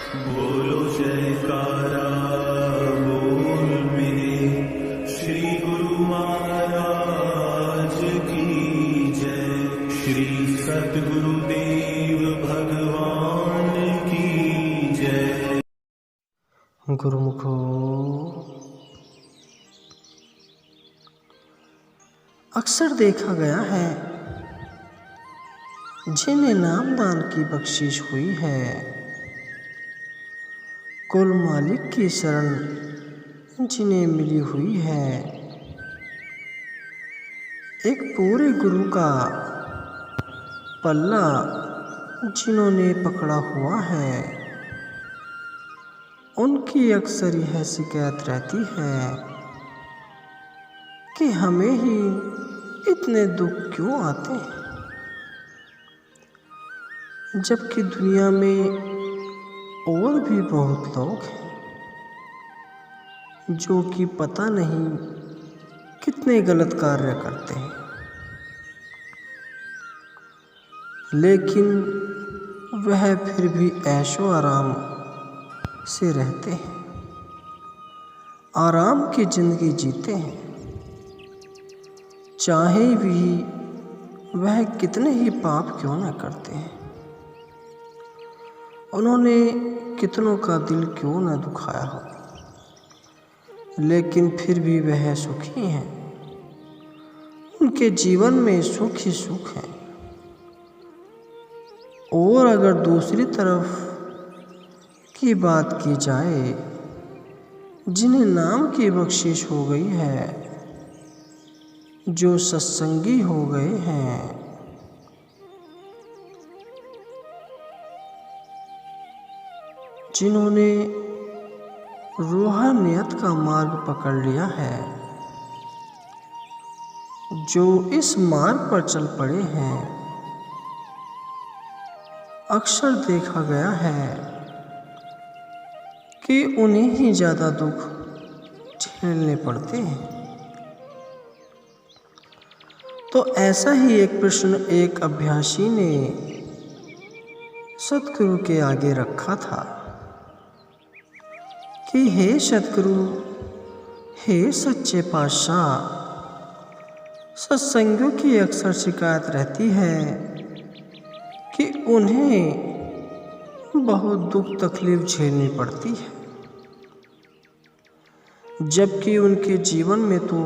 बोलो जयकारा बोल मेरे श्री गुरु महाराज की जय। श्री सतगुरुदेव भगवान की जय। गुरुमुखो अक्सर देखा गया है जिन्हें नामदान की बख्शिश हुई है, कुल मालिक की शरण जिन्हें मिली हुई है, एक पूरे गुरु का पल्ला जिन्होंने पकड़ा हुआ है, उनकी अक्सर यह शिकायत रहती है कि हमें ही इतने दुख क्यों आते हैं, जबकि दुनिया में और भी बहुत लोग हैं जो कि पता नहीं कितने गलत कार्य करते हैं, लेकिन वह फिर भी ऐशो आराम से रहते हैं, आराम की जिंदगी जीते हैं, चाहे भी वह कितने ही पाप क्यों न करते हैं, उन्होंने कितनों का दिल क्यों न दुखाया हो, लेकिन फिर भी वह सुखी हैं, उनके जीवन में सुख ही सुख है। और अगर दूसरी तरफ की बात की जाए, जिन्हें नाम की बख्शिश हो गई है, जो सत्संगी हो गए हैं, जिन्होंने रूहानियत का मार्ग पकड़ लिया है, जो इस मार्ग पर चल पड़े हैं, अक्सर देखा गया है कि उन्हें ही ज़्यादा दुख झेलने पड़ते हैं। तो ऐसा ही एक प्रश्न एक अभ्यासी ने सतगुरु के आगे रखा था कि हे सतगुरु, हे सच्चे पातशाह, सत्संगियों की अक्सर शिकायत रहती है कि उन्हें बहुत दुख तकलीफ झेलनी पड़ती है, जबकि उनके जीवन में तो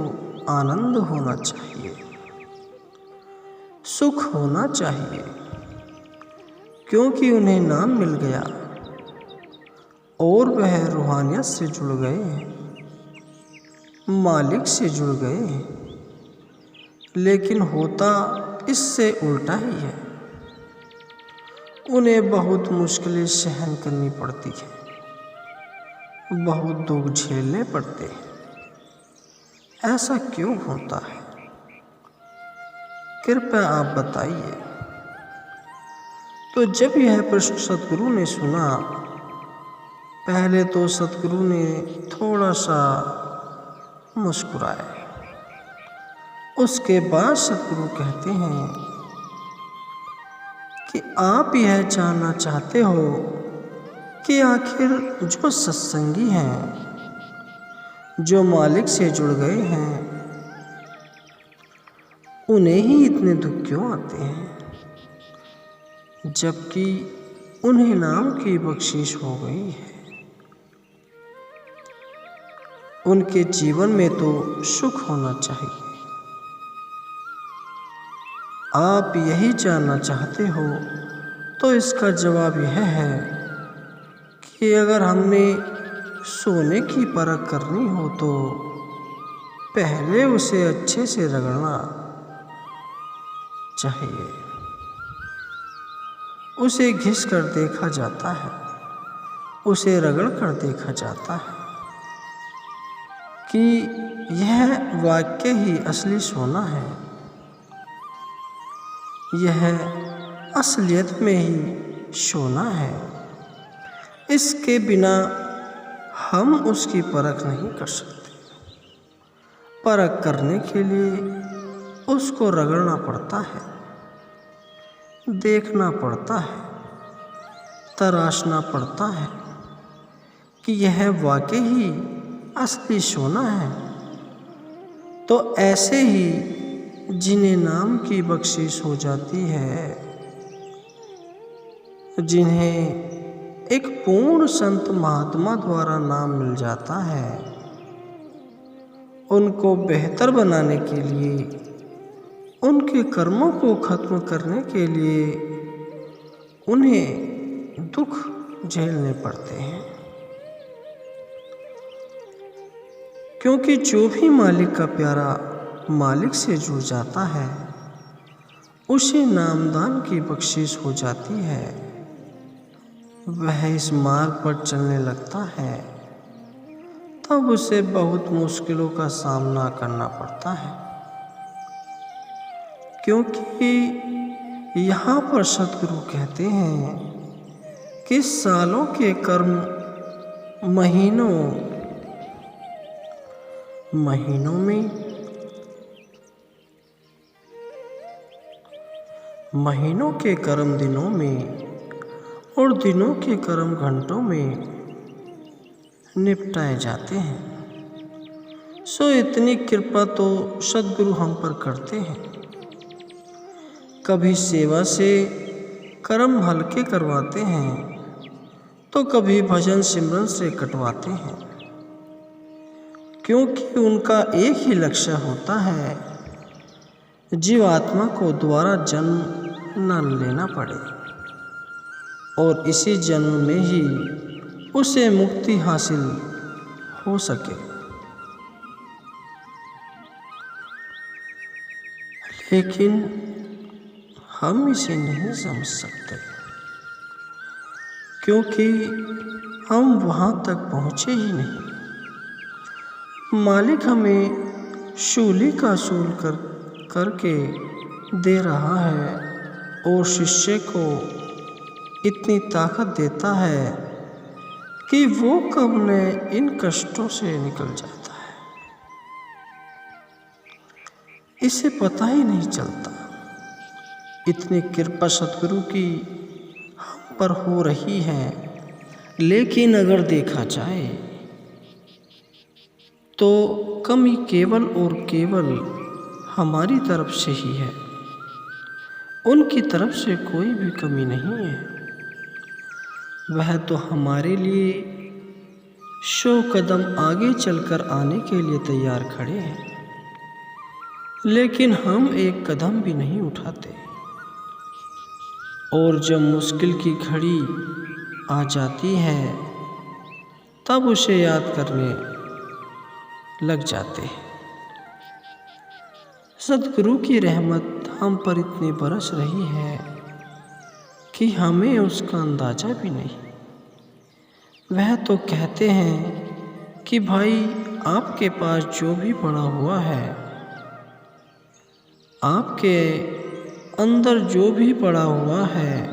आनंद होना चाहिए, सुख होना चाहिए, क्योंकि उन्हें नाम मिल गया और वह रूहानियत से जुड़ गए हैं, मालिक से जुड़ गए हैं। लेकिन होता इससे उल्टा ही है, उन्हें बहुत मुश्किलें सहन करनी पड़ती है, बहुत दुख झेलने पड़ते हैं। ऐसा क्यों होता है, कृपया आप बताइए। तो जब यह प्रश्न सतगुरु ने सुना, पहले तो सतगुरु ने थोड़ा सा मुस्कुराए, उसके बाद सतगुरु कहते हैं कि आप यह जानना चाहते हो कि आखिर जो सत्संगी हैं, जो मालिक से जुड़ गए हैं, उन्हें ही इतने दुख क्यों आते हैं, जबकि उन्हें नाम की बख्शिश हो गई है। उनके जीवन में तो सुख होना चाहिए। आप यही जानना चाहते हो, तो इसका जवाब यह है कि अगर हमने सोने की परख करनी हो तो पहले उसे अच्छे से रगड़ना चाहिए। उसे घिस कर देखा जाता है, उसे रगड़ कर देखा जाता है कि यह वाक्य ही असली सोना है, यह असलियत में ही सोना है। इसके बिना हम उसकी परख नहीं कर सकते। परख करने के लिए उसको रगड़ना पड़ता है, देखना पड़ता है, तराशना पड़ता है, कि यह वाकई ही असली सोना है, तो ऐसे ही जिन्हें नाम की बख्शिश हो जाती है, जिन्हें एक पूर्ण संत महात्मा द्वारा नाम मिल जाता है, उनको बेहतर बनाने के लिए, उनके कर्मों को खत्म करने के लिए उन्हें दुख झेलने पड़ते हैं। क्योंकि जो भी मालिक का प्यारा मालिक से जुड़ जाता है, उसे नामदान की बख्शिश हो जाती है। वह इस मार्ग पर चलने लगता है, तब उसे बहुत मुश्किलों का सामना करना पड़ता है। क्योंकि यहाँ पर सद्गुरु कहते हैं कि सालों के कर्म महीनों के कर्म दिनों में और दिनों के कर्म घंटों में निपटाए जाते हैं। सो इतनी कृपा तो सद्गुरु हम पर करते हैं। कभी सेवा से कर्म हल्के करवाते हैं, तो कभी भजन सिमरन से कटवाते हैं। क्योंकि उनका एक ही लक्ष्य होता है, जीवात्मा को दोबारा जन्म न लेना पड़े और इसी जन्म में ही उसे मुक्ति हासिल हो सके। लेकिन हम इसे नहीं समझ सकते, क्योंकि हम वहाँ तक पहुँचे ही नहीं। मालिक हमें शूली का शूल करके दे रहा है और शिष्य को इतनी ताकत देता है कि वो कब न इन कष्टों से निकल जाता है, इसे पता ही नहीं चलता। इतनी कृपा सद्गुरु की हम पर हो रही है, लेकिन अगर देखा जाए तो कमी केवल और केवल हमारी तरफ से ही है। उनकी तरफ से कोई भी कमी नहीं है। वह तो हमारे लिए 100 कदम आगे चलकर आने के लिए तैयार खड़े हैं, लेकिन हम एक कदम भी नहीं उठाते। और जब मुश्किल की घड़ी आ जाती है, तब उसे याद करने लग जाते हैं। सद्गुरु की रहमत हम पर इतनी बरस रही है कि हमें उसका अंदाज़ा भी नहीं। वह तो कहते हैं कि भाई, आपके पास जो भी पड़ा हुआ है, आपके अंदर जो भी पड़ा हुआ है,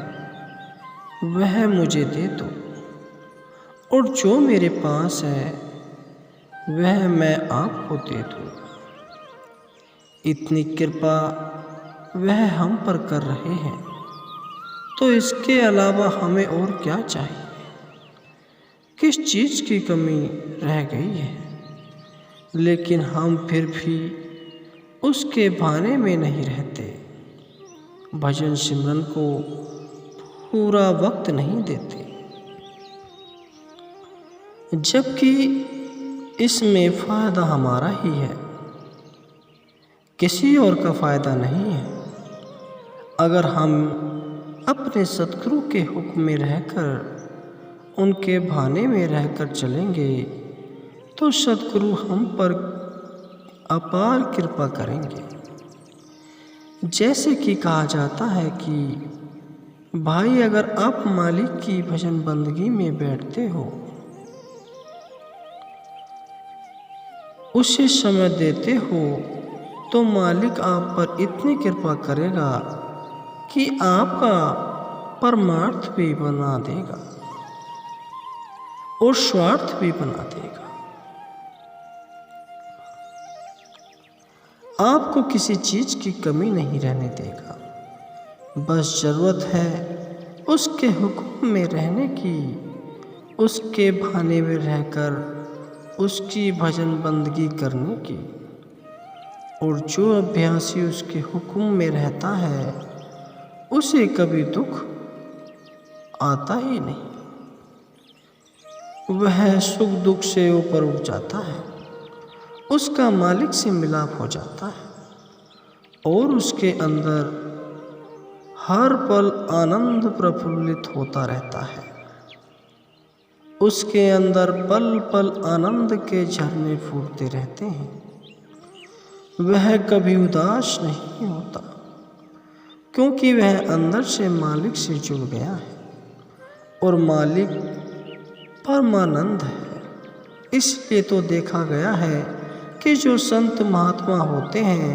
वह मुझे दे दो, और जो मेरे पास है वह मैं आपको दे दूँगा। इतनी कृपा वह हम पर कर रहे हैं, तो इसके अलावा हमें और क्या चाहिए? किस चीज़ की कमी रह गई है? लेकिन हम फिर भी उसके बहाने में नहीं रहते, भजन सिमरन को पूरा वक्त नहीं देते, जबकि इसमें फ़ायदा हमारा ही है, किसी और का फ़ायदा नहीं है। अगर हम अपने सद्गुरु के हुक्म में रहकर, उनके बहाने में रहकर चलेंगे, तो सद्गुरु हम पर अपार कृपा करेंगे। जैसे कि कहा जाता है कि भाई, अगर आप मालिक की भजन बंदगी में बैठते हो, उसे समय देते हो, तो मालिक आप पर इतनी कृपा करेगा कि आपका परमार्थ भी बना देगा और स्वार्थ भी बना देगा। आपको किसी चीज़ की कमी नहीं रहने देगा। बस ज़रूरत है उसके हुक्म में रहने की, उसके भाने में रहकर उसकी भजन बंदगी करने की। और जो अभ्यासी उसके हुक्म में रहता है उसे कभी दुख आता ही नहीं। वह सुख दुख से ऊपर उठ जाता है, उसका मालिक से मिलाप हो जाता है और उसके अंदर हर पल आनंद प्रफुल्लित होता रहता है। उसके अंदर पल पल आनंद के झरने फूटते रहते हैं। वह कभी उदास नहीं होता क्योंकि वह अंदर से मालिक से जुड़ गया है और मालिक परमानंद है। इसलिए तो देखा गया है कि जो संत महात्मा होते हैं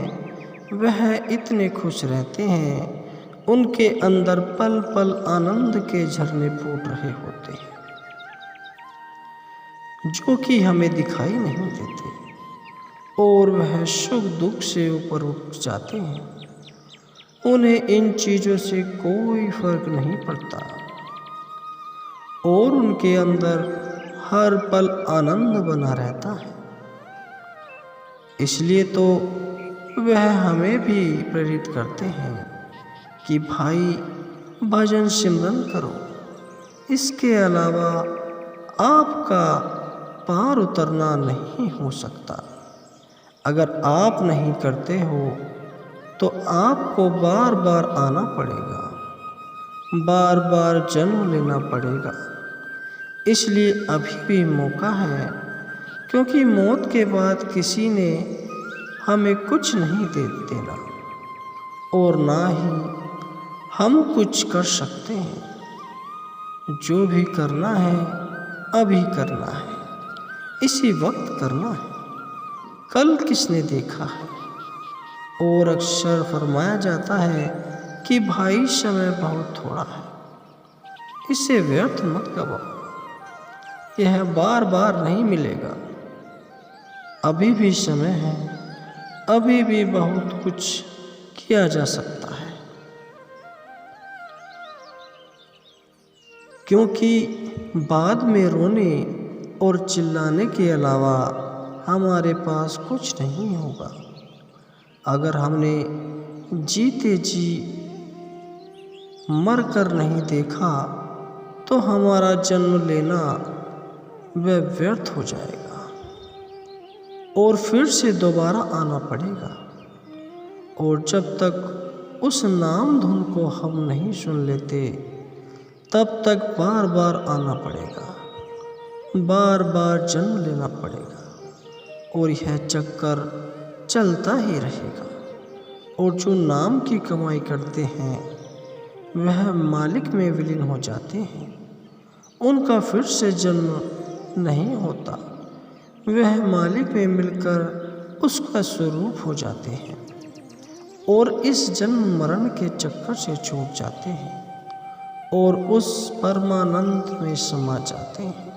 वह इतने खुश रहते हैं, उनके अंदर पल पल आनंद के झरने फूट रहे होते हैं जो कि हमें दिखाई नहीं देते, और वह सुख दुख से ऊपर उठ जाते हैं। उन्हें इन चीज़ों से कोई फर्क नहीं पड़ता और उनके अंदर हर पल आनंद बना रहता है। इसलिए तो वह हमें भी प्रेरित करते हैं कि भाई भजन सिमरन करो, इसके अलावा आपका पार उतरना नहीं हो सकता। अगर आप नहीं करते हो तो आपको बार बार आना पड़ेगा, बार बार जन्म लेना पड़ेगा। इसलिए अभी भी मौका है, क्योंकि मौत के बाद किसी ने हमें कुछ नहीं दे देना और ना ही हम कुछ कर सकते हैं। जो भी करना है अभी करना है, इसी वक्त करना है। कल किसने देखा है? और अक्सर फरमाया जाता है कि भाई समय बहुत थोड़ा है, इसे व्यर्थ मत गवाओ, यह बार बार नहीं मिलेगा। अभी भी समय है, अभी भी बहुत कुछ किया जा सकता है, क्योंकि बाद में रोने और चिल्लाने के अलावा हमारे पास कुछ नहीं होगा। अगर हमने जीते जी मर कर नहीं देखा तो हमारा जन्म लेना वह व्यर्थ हो जाएगा और फिर से दोबारा आना पड़ेगा। और जब तक उस नाम धुन को हम नहीं सुन लेते तब तक बार बार आना पड़ेगा, बार बार जन्म लेना पड़ेगा और यह चक्कर चलता ही रहेगा। और जो नाम की कमाई करते हैं वह मालिक में विलीन हो जाते हैं, उनका फिर से जन्म नहीं होता, वह मालिक में मिलकर उसका स्वरूप हो जाते हैं और इस जन्म मरण के चक्कर से छूट जाते हैं और उस परमानंद में समा जाते हैं।